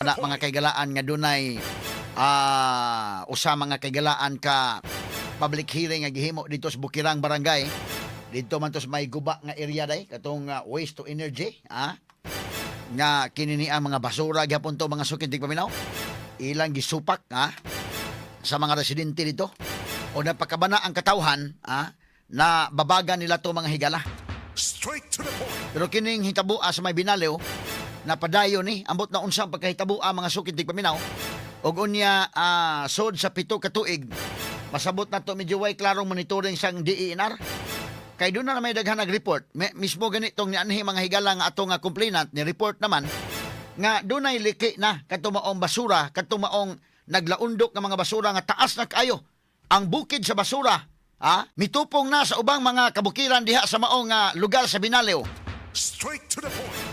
na mga kaigalaan nga dunay usa mga kaigalaan ka public hearing nga gihimo dito sa Bukirang Barangay. Dito man to sa may guba nga area day katong waste to energy nga kinini ang mga basura gyapon to mga sukintig paminaw. Ilang gisupak sa mga residente dito o napakabana ang katawhan na babagan nila to mga higala. Straight to the point. Pero kining hitabo sa may Binaleo na padayon ni ambot na unsang pagkahitabo mga sukintig paminaw og unya sod sa 7 ka tuig masabot na to medyo way klarong monitoring sang DENR. Kay doon na may daghan nag-report. Mismo ganitong ni anhi mga higala nga ato nga complainant ni report naman nga doon ay liki na katumaong basura, katumaong naglaundok ng mga basura nga taas na kayo. Ang bukid sa basura, mitupong na sa ubang mga kabukiran diha sa maong lugar sa Binaleo. Straight to the point.